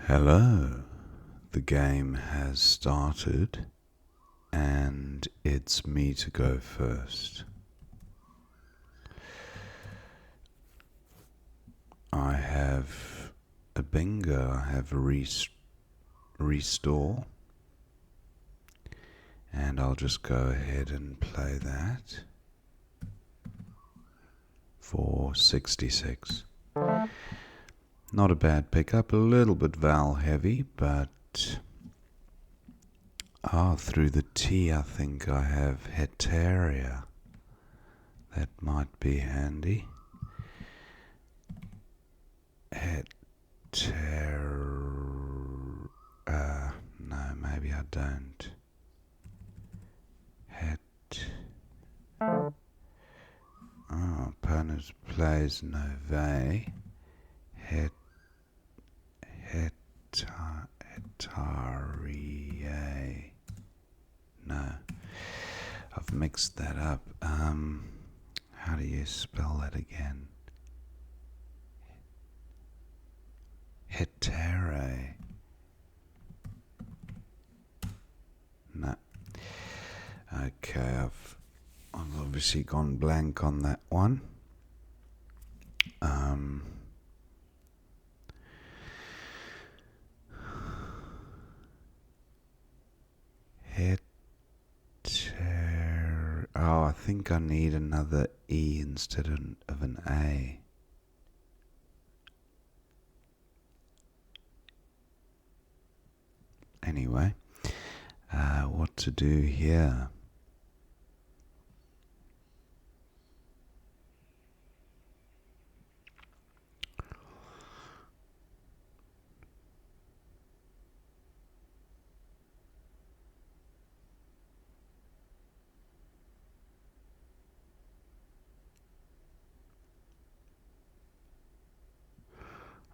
Hello, the game has started and it's me to go first. I have a bingo, I have a restore, and I'll just go ahead and play that for 66. Not a bad pickup, a little bit vowel heavy, but through the T I think I have heteria. That might be handy. No, maybe I don't. Opponent plays no.477. Hetaria. No, I've mixed that up. How do you spell that again? Hetere. No. Okay, I've obviously gone blank on that one. I think I need another E instead of an A. Anyway, what to do here?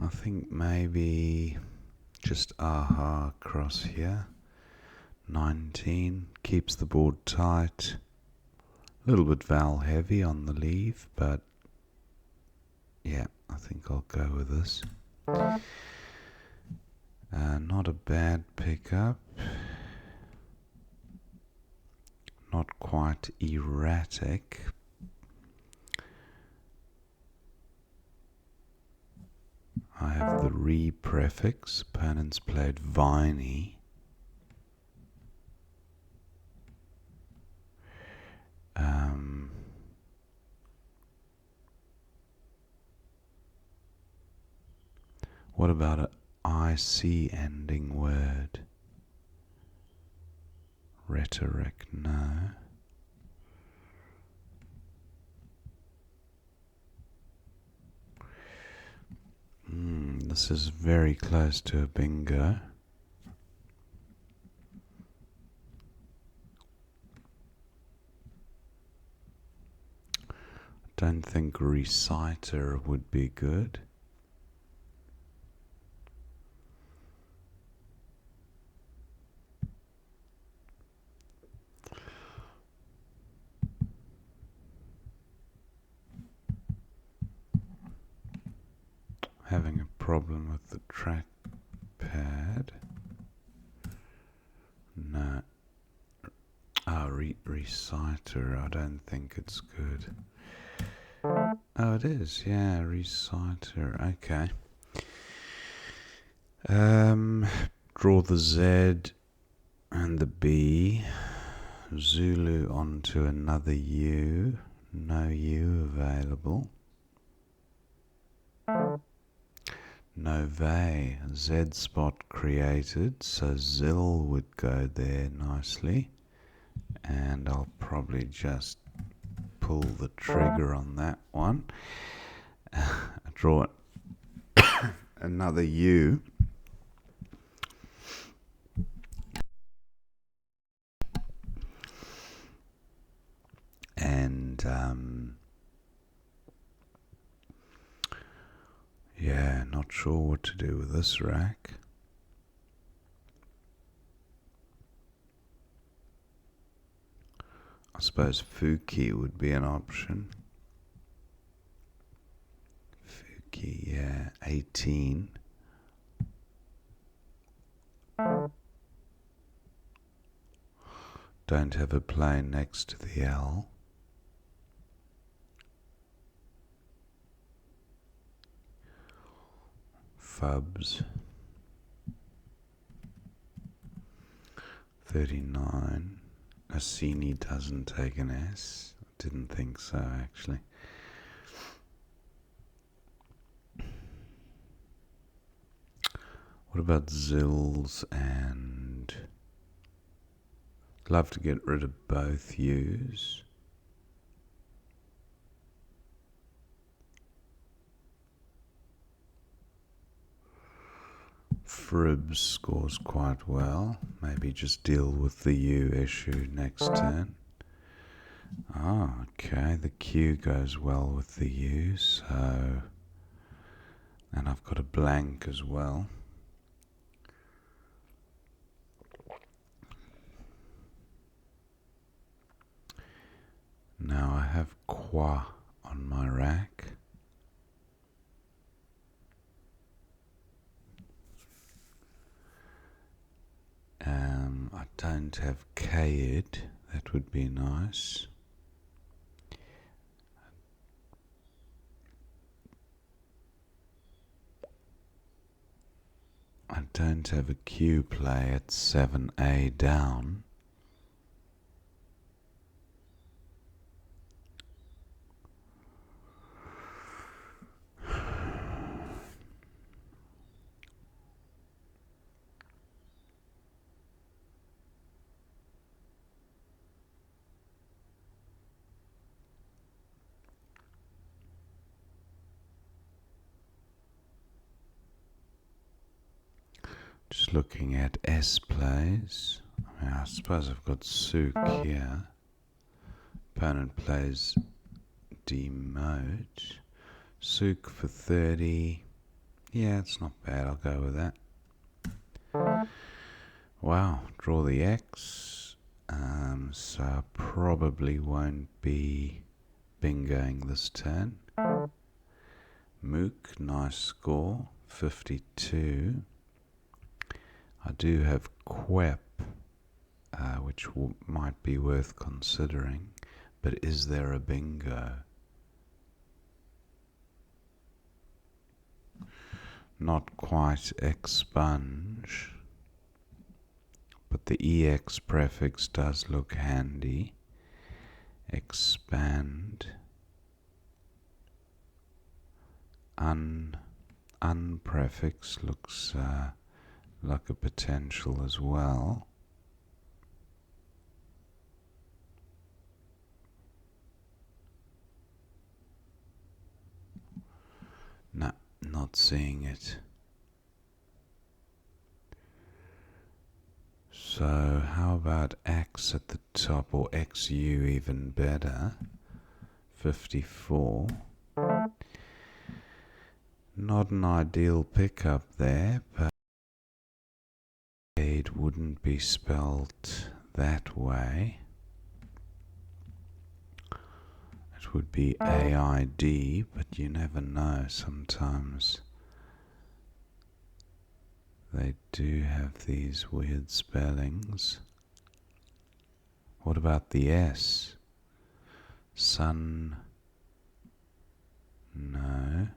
I think maybe just aha across here. 19 keeps the board tight. A little bit vowel heavy on the leave, but yeah, I think I'll go with this. Not a bad pickup. Not quite erratic. I have the re prefix. Opponents played viney. What about an IC ending word? Rhetoric, no. This is very close to a bingo. Don't think reciter would be good. Having a problem with the trackpad. No. Reciter, I don't think it's good. Oh, it is, yeah, reciter, okay. Draw the Z and the B. Zulu onto another U. No U available. Nove, Z spot created, so Zil would go there nicely. And I'll probably just pull the trigger on that one. Draw another U. And yeah, not sure what to do with this rack. I suppose Fuki would be an option. Fuki, yeah, 18. Don't have a play next to the L. Fubs. 39. Assini doesn't take an S. Didn't think so, actually. What about Zills and... Love to get rid of both U's. Fribs scores quite well. Maybe just deal with the U issue next turn. Ah, okay, the Q goes well with the U, so... And I've got a blank as well. Now I have qua on my rack. I don't have Kaid, that would be nice. I don't have a Q play at 7A down. Just looking at S plays. I suppose I've got Souk here. Opponent plays D mode. Souk for 30. Yeah, it's not bad. I'll go with that. Wow, draw the X. So I probably won't be bingoing this turn. Mook, nice score. 52. I do have Quep, which might be worth considering, but is there a bingo? Not quite expunge, but the EX prefix does look handy. Expand. Unprefix looks like a potential as well. No, not seeing it. So how about X at the top, or XU even better? 54. Not an ideal pickup there, but it wouldn't be spelled that way. It would be AID, but you never know. Sometimes they do have these weird spellings. What about the S? Sun? No.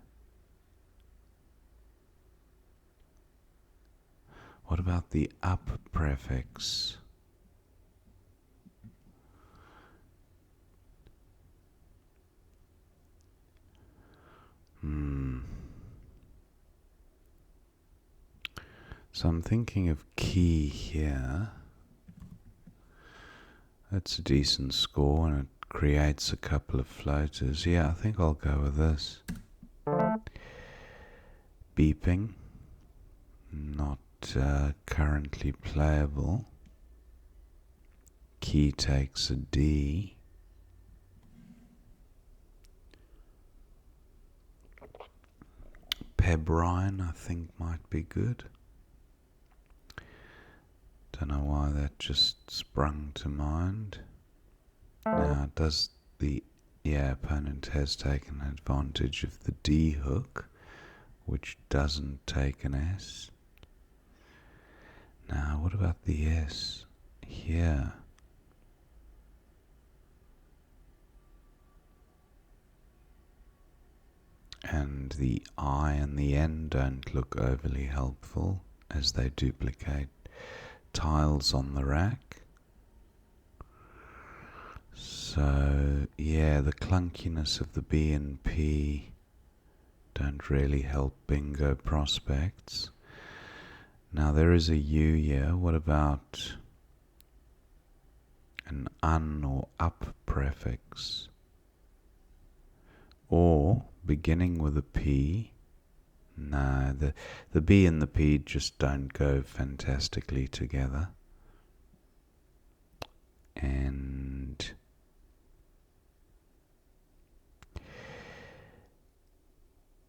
What about the up prefix? So I'm thinking of key here. That's a decent score and it creates a couple of floaters. Yeah, I think I'll go with this. Beeping. Not currently playable. Key takes a D. Pebrine, I think, might be good. Don't know why that just sprung to mind. Now, does the opponent has taken advantage of the D hook, which doesn't take an S. Now, what about the S here? And the I and the N don't look overly helpful as they duplicate tiles on the rack. So yeah, the clunkiness of the B and P don't really help bingo prospects. Now there is a U here. What about an un or up prefix? Or beginning with a P? No, the B and the P just don't go fantastically together. And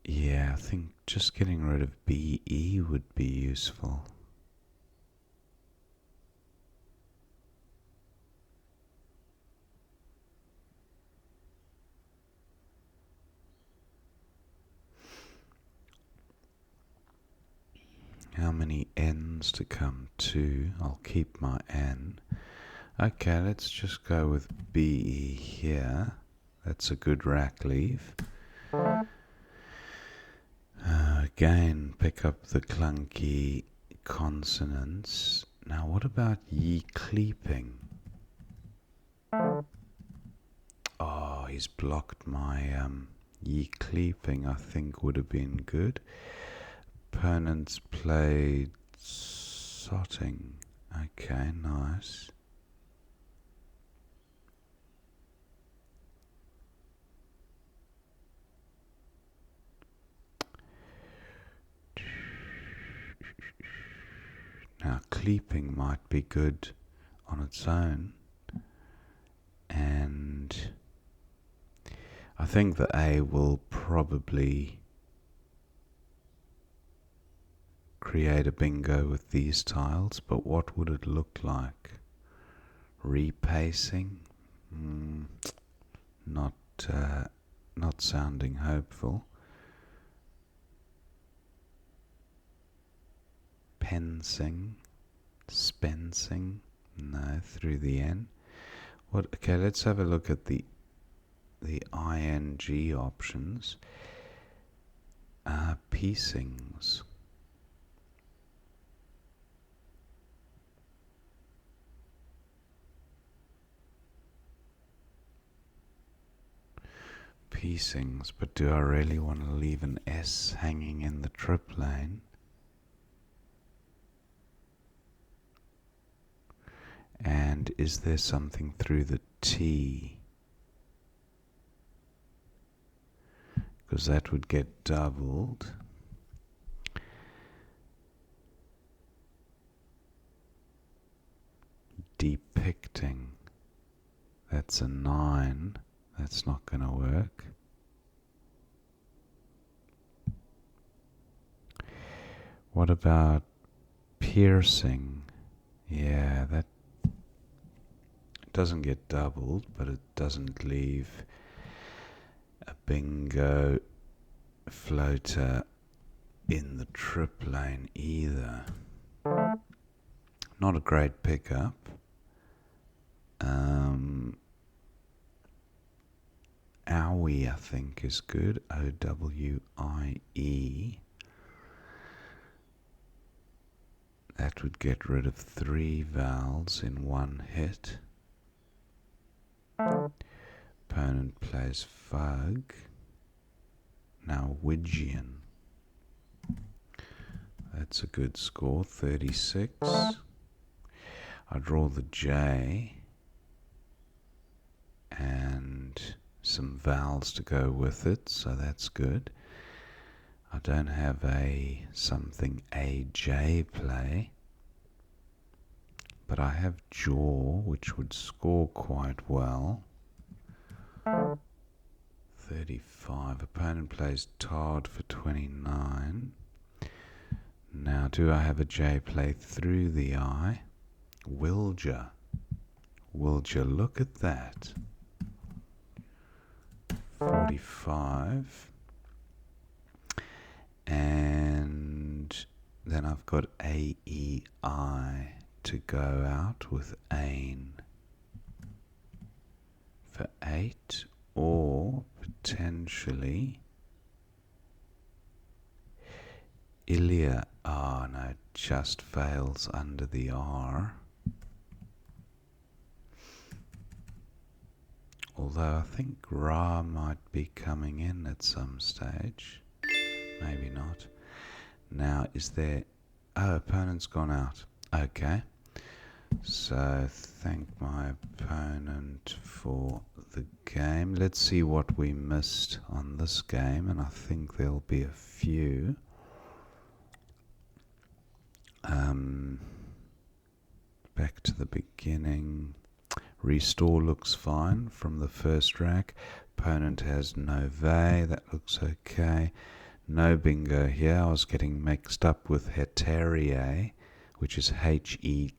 yeah, I think just getting rid of BE would be useful. How many N's to come? 2. I'll keep my N. Okay, let's just go with BE here. That's a good rack leave. Again, pick up the clunky consonants. Now, what about ye cleeping? Oh, he's blocked my ye cleeping. I think would have been good. Opponents played sotting. Okay, nice. Now, cleeping might be good on its own, and I think the A will probably create a bingo with these tiles, but what would it look like? Repacing? Not sounding hopeful. Pensing? Spencing? No, through the N. What? Okay, let's have a look at the ing options. Piecings. Piecings, but do I really want to leave an S hanging in the trip lane? And is there something through the T? Because that would get doubled. Depicting. That's a 9. That's not going to work. What about piercing? Yeah, that doesn't get doubled, but it doesn't leave a bingo floater in the trip lane either. Not a great pickup. Owie, I think, is good. O-W-I-E. That would get rid of 3 vowels in one hit. Opponent plays fug. Now Widgian. That's a good score, 36. I draw the J and some vowels to go with it, so that's good. I don't have a something AJ play, but I have jaw, which would score quite well. 35. Opponent plays Todd for 29. Now, do I have a J play through the I? Wilja. Wilja, look at that. 45. And then I've got AEI to go out with Ain for 8, or potentially Ilya. Oh no, it just fails under the R. Although I think Ra might be coming in at some stage. Maybe not. Now, is there... Oh, opponent's gone out. Okay. So, thank my opponent for the game. Let's see what we missed on this game, and I think there'll be a few. Back to the beginning. Restore looks fine from the first rack. Opponent has no that looks okay. No bingo here. I was getting mixed up with Heteria, which is Heteria,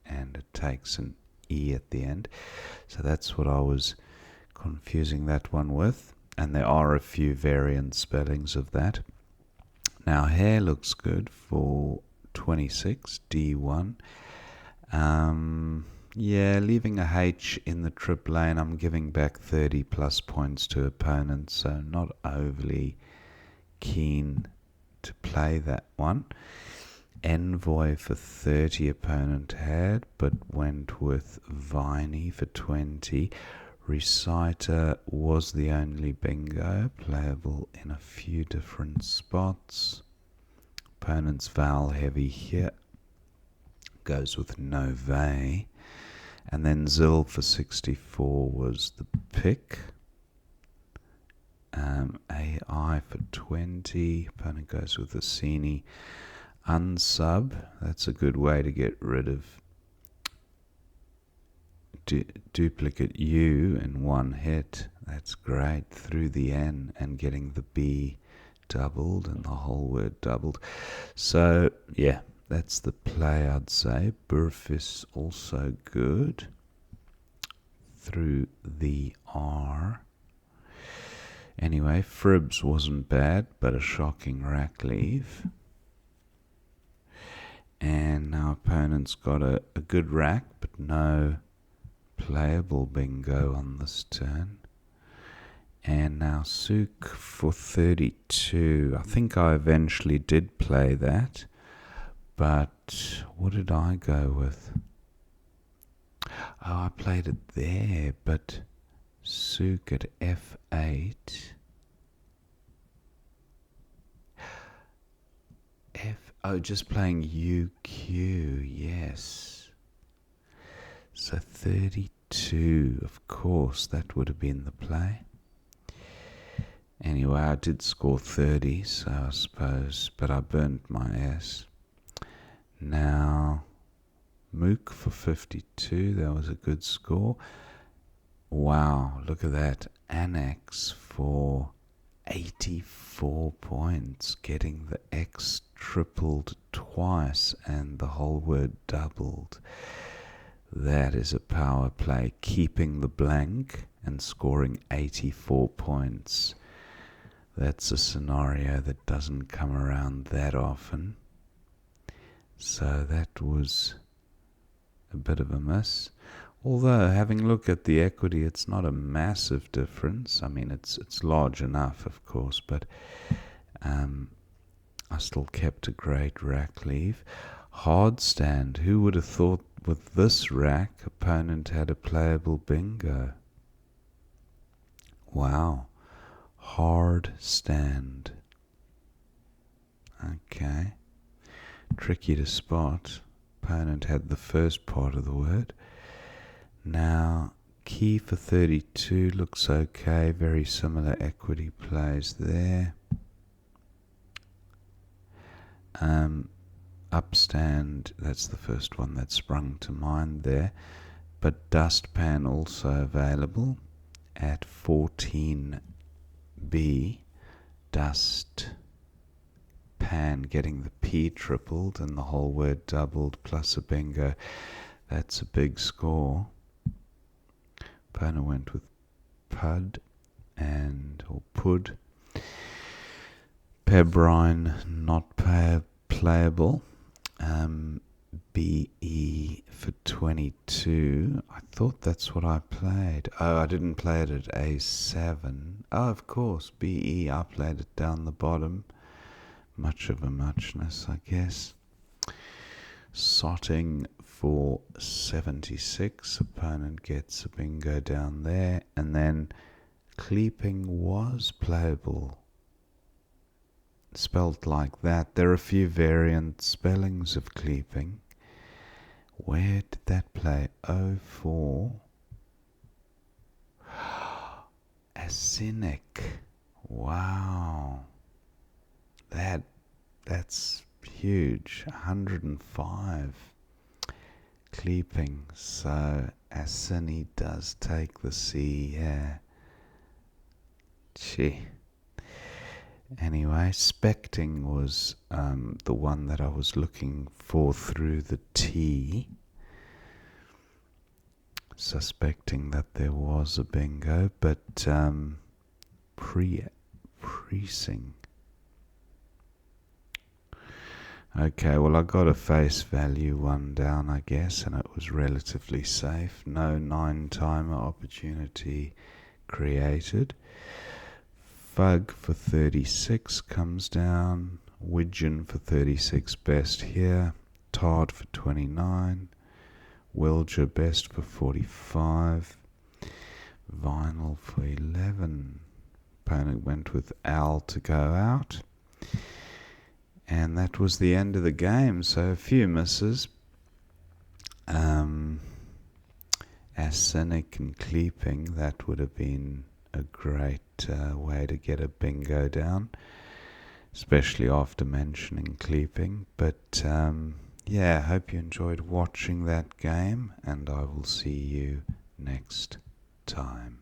and it takes an E at the end. So that's what I was confusing that one with. And there are a few variant spellings of that. Now, hair looks good for 26, D1. Yeah, leaving a H in the trip lane, I'm giving back 30 plus points to opponents, so not overly keen to play that one. Envoy for 30 opponent had, but went with Viney for 20. Reciter was the only bingo, playable in a few different spots. Opponent's vowel heavy here, goes with no vey. And then Zil for 64 was the pick. AI for 20. Opponent goes with the Cini. Unsub. That's a good way to get rid of duplicate U in one hit. That's great. Through the N and getting the B doubled and the whole word doubled. So, yeah. That's the play, I'd say. Burfis also good. Through the R. Anyway, Fribs wasn't bad, but a shocking rack leave. And our opponent's got a good rack, but no playable bingo on this turn. And now Souk for 32. I think I eventually did play that. But what did I go with? Oh, I played it there, but Souk at F8. Just playing UQ, yes. So 32, of course, that would have been the play. Anyway, I did score 30, so I suppose, but I burnt my S. Now, Mook for 52, that was a good score. Wow, look at that. Annex for 84 points, getting the X tripled twice and the whole word doubled. That is a power play, keeping the blank and scoring 84 points. That's a scenario that doesn't come around that often. So that was a bit of a miss. Although, having a look at the equity, it's not a massive difference. I mean, it's large enough, of course, but I still kept a great rack leave. Hard stand. Who would have thought with this rack, opponent had a playable bingo? Wow. Hard stand. Okay. Tricky to spot. Opponent had the first part of the word. Now, key for 32 looks okay. Very similar equity plays there. Upstand, that's the first one that sprung to mind there. But dustpan also available at 14B. Dust pan, getting the P tripled and the whole word doubled plus a bingo. That's a big score. Opponent went with Pud or Pud. Pebrine not playable. BE for 22. I thought that's what I played. Oh, I didn't play it at A7. Oh, of course, BE, I played it down the bottom. Much of a muchness, I guess. Sotting for 76. Opponent gets a bingo down there. And then cleaping was playable. Spelled like that. There are a few variant spellings of cleaping. Where did that play? 04. Arsenic. Wow. That's huge. 105. Cleaping. So Arseni does take the C, yeah. Gee. Anyway, specting was the one that I was looking for through the T. Suspecting that there was a bingo, but precinct. Okay, well I got a face value one down, I guess, and it was relatively safe. No 9-timer opportunity created. Fug for 36 comes down. Widgeon for 36 best here. Todd for 29. Wilger best for 45. Vinyl for 11. Opponent went with Al to go out. And that was the end of the game. So a few misses. Arsenic and cleaping, that would have been a great way to get a bingo down, especially after mentioning cleaping. But yeah, hope you enjoyed watching that game, and I will see you next time.